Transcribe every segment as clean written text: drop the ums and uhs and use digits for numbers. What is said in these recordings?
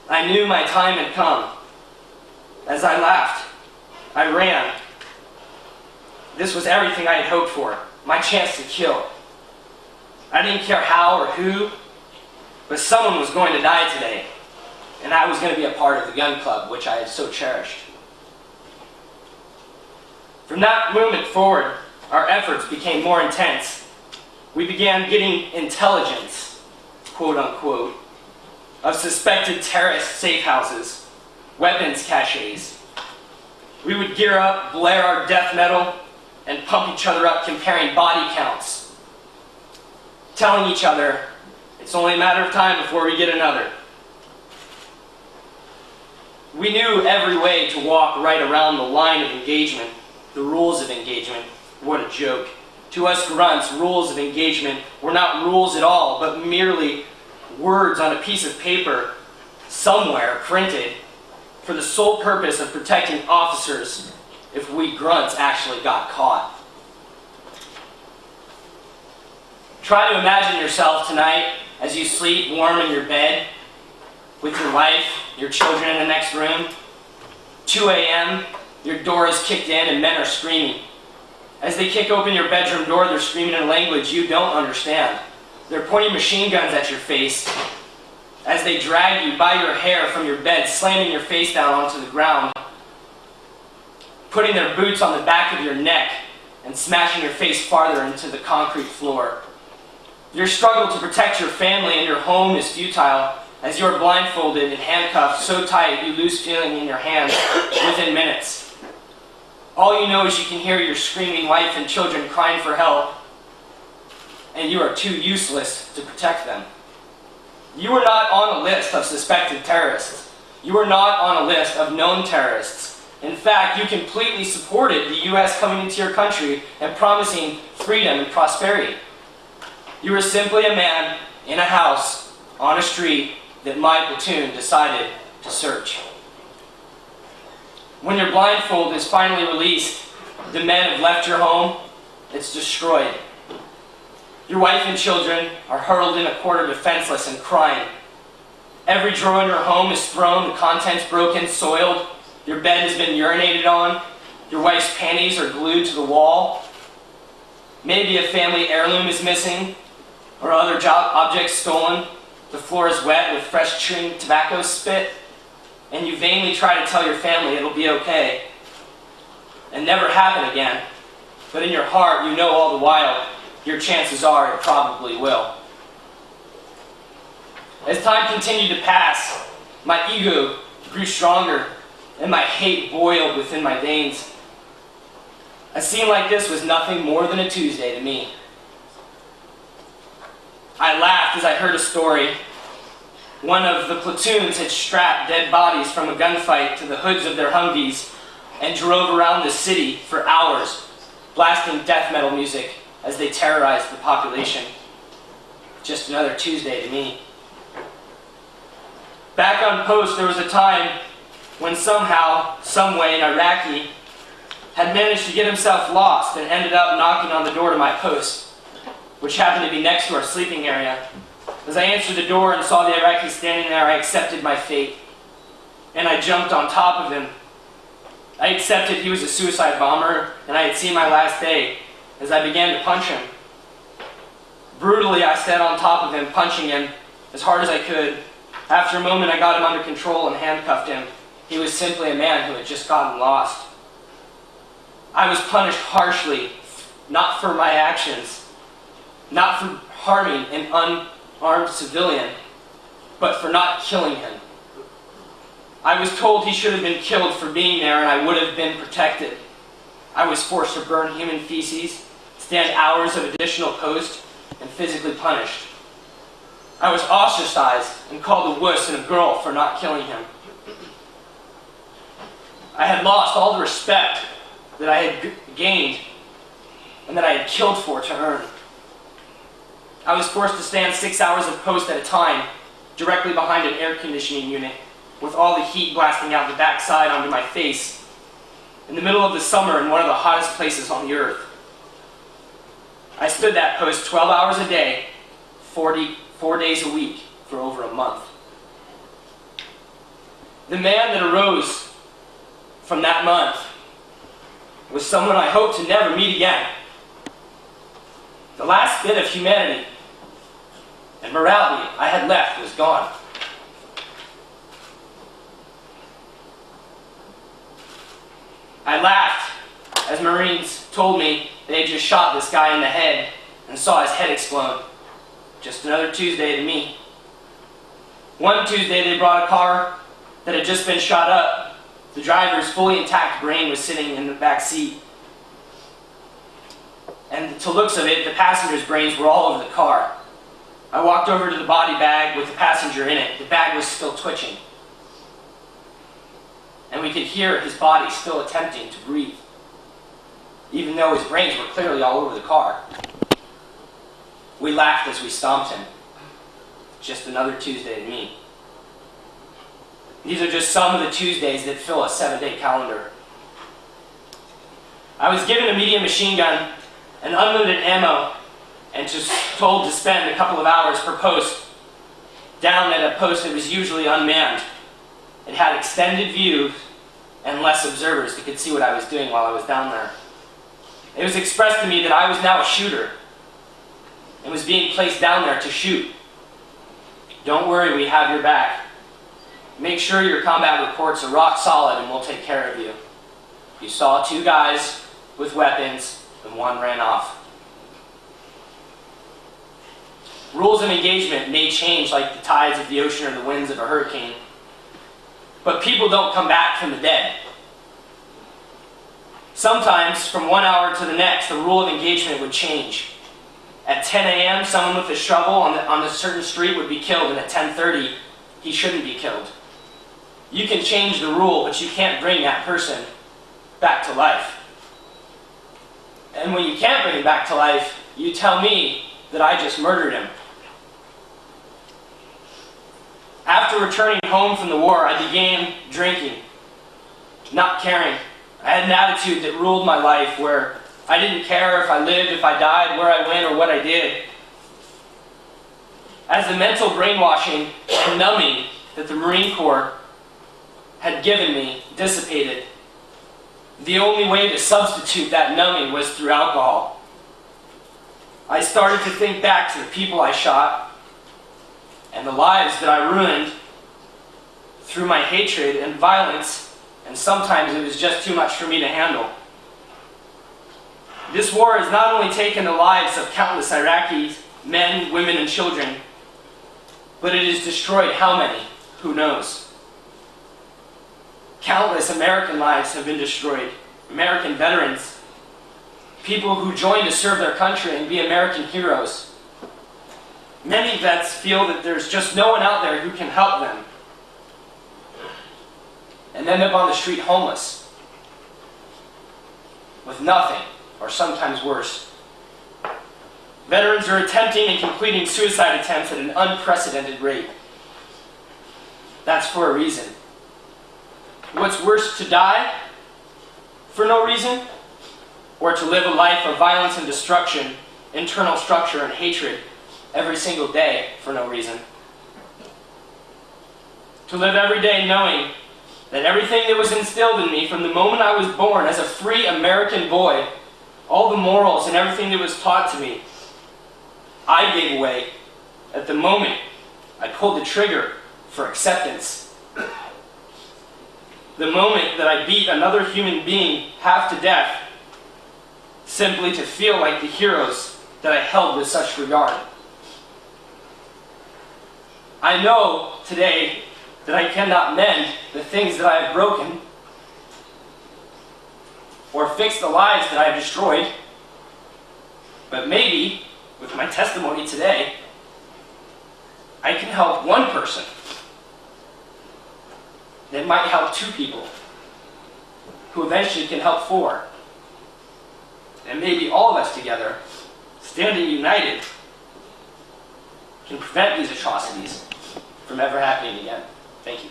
I knew my time had come. As I laughed, I ran. This was everything I had hoped for, my chance to kill. I didn't care how or who, but someone was going to die today, and I was going to be a part of the gun club, which I had so cherished. From that moment forward, our efforts became more intense. We began getting intelligence, quote unquote, of suspected terrorist safe houses, weapons caches. We would gear up, blare our death metal, and pump each other up comparing body counts, telling each other it's only a matter of time before we get another. We knew every way to walk right around the line of engagement, the rules of engagement. What a joke. To us grunts, rules of engagement were not rules at all, but merely words on a piece of paper somewhere printed for the sole purpose of protecting officers if we grunts actually got caught. Try to imagine yourself tonight as you sleep warm in your bed with your wife, your children in the next room. 2 a.m., your door is kicked in and men are screaming. As they kick open your bedroom door, they're screaming in a language you don't understand. They're pointing machine guns at your face as they drag you by your hair from your bed, slamming your face down onto the ground, putting their boots on the back of your neck and smashing your face farther into the concrete floor. Your struggle to protect your family and your home is futile as you are blindfolded and handcuffed so tight you lose feeling in your hands within minutes. All you know is you can hear your screaming wife and children crying for help, and you are too useless to protect them. You are not on a list of suspected terrorists. You are not on a list of known terrorists. In fact, you completely supported the U.S. coming into your country and promising freedom and prosperity. You were simply a man in a house on a street that my platoon decided to search. When your blindfold is finally released, the men have left your home, it's destroyed. Your wife and children are hurled in a corner defenseless and crying. Every drawer in your home is thrown, the contents broken, soiled. Your bed has been urinated on. Your wife's panties are glued to the wall. Maybe a family heirloom is missing, or other objects stolen. The floor is wet with fresh chewing tobacco spit, and you vainly try to tell your family it'll be okay and never happen again. But in your heart, you know all the while, your chances are it probably will. As time continued to pass, my ego grew stronger and my hate boiled within my veins. A scene like this was nothing more than a Tuesday to me. I laughed as I heard a story. One of the platoons had strapped dead bodies from a gunfight to the hoods of their Humvees and drove around the city for hours, blasting death metal music as they terrorized the population. Just another Tuesday to me. Back on post, there was a time when somehow, someway, an Iraqi had managed to get himself lost and ended up knocking on the door to my post, which happened to be next to our sleeping area. As I answered the door and saw the Iraqi standing there, I accepted my fate, and I jumped on top of him. I accepted he was a suicide bomber, and I had seen my last day as I began to punch him. Brutally, I sat on top of him, punching him as hard as I could. After a moment, I got him under control and handcuffed him. He was simply a man who had just gotten lost. I was punished harshly, not for my actions, not for harming an unarmed civilian, but for not killing him. I was told he should have been killed for being there and I would have been protected. I was forced to burn human feces, stand hours of additional post, and physically punished. I was ostracized and called a wuss and a girl for not killing him. I had lost all the respect that I had gained and that I had killed for to earn. I was forced to stand 6 hours of post at a time, directly behind an air conditioning unit, with all the heat blasting out the backside onto my face, in the middle of the summer in one of the hottest places on the earth. I stood that post 12 hours a day, 4 days a week, for over a month. The man that arose from that month was someone I hope to never meet again. The last bit of humanity and morality I had left was gone. I laughed as Marines told me they had just shot this guy in the head and saw his head explode. Just another Tuesday to me. One Tuesday they brought a car that had just been shot up. The driver's fully intact brain was sitting in the back seat. And to looks of it, the passenger's brains were all over the car. I walked over to the body bag with the passenger in it. The bag was still twitching. And we could hear his body still attempting to breathe, even though his brains were clearly all over the car. We laughed as we stomped him. Just another Tuesday to me. These are just some of the Tuesdays that fill a 7-day calendar. I was given a medium machine gun and unlimited ammo and just told to spend a couple of hours per post down at a post that was usually unmanned. It had extended view and less observers that could see what I was doing while I was down there. It was expressed to me that I was now a shooter and was being placed down there to shoot. Don't worry, we have your back. Make sure your combat reports are rock solid and we'll take care of you. You saw 2 guys with weapons and 1 ran off. Rules of engagement may change like the tides of the ocean or the winds of a hurricane, but people don't come back from the dead. Sometimes, from 1 hour to the next, the rule of engagement would change. At 10 a.m., someone with a shovel on a certain street would be killed, and at 10:30, he shouldn't be killed. You can change the rule, but you can't bring that person back to life. And when you can't bring him back to life, you tell me that I just murdered him. After returning home from the war, I began drinking, not caring. I had an attitude that ruled my life where I didn't care if I lived, if I died, where I went, or what I did. As the mental brainwashing and numbing that the Marine Corps had given me dissipated, the only way to substitute that numbing was through alcohol. I started to think back to the people I shot and the lives that I ruined through my hatred and violence, and sometimes it was just too much for me to handle. This war has not only taken the lives of countless Iraqis, men, women, and children, but it has destroyed how many? Who knows? Countless American lives have been destroyed. American veterans, people who joined to serve their country and be American heroes. Many vets feel that there's just no one out there who can help them, and end up on the street homeless, with nothing, or sometimes worse. Veterans are attempting and completing suicide attempts at an unprecedented rate. That's for a reason. What's worse, to die for no reason, or to live a life of violence and destruction, internal structure and hatred every single day for no reason? To live every day knowing that everything that was instilled in me from the moment I was born as a free American boy, all the morals and everything that was taught to me, I gave away at the moment I pulled the trigger for acceptance. The moment that I beat another human being half to death, simply to feel like the heroes that I held with such regard. I know today that I cannot mend the things that I have broken, or fix the lives that I have destroyed, but maybe, with my testimony today, I can help one person that might help 2 people, who eventually can help 4. And maybe all of us together, standing united, can prevent these atrocities from ever happening again. Thank you.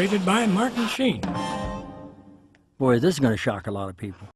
narrated by Martin Sheen. Boy, this is going to shock a lot of people.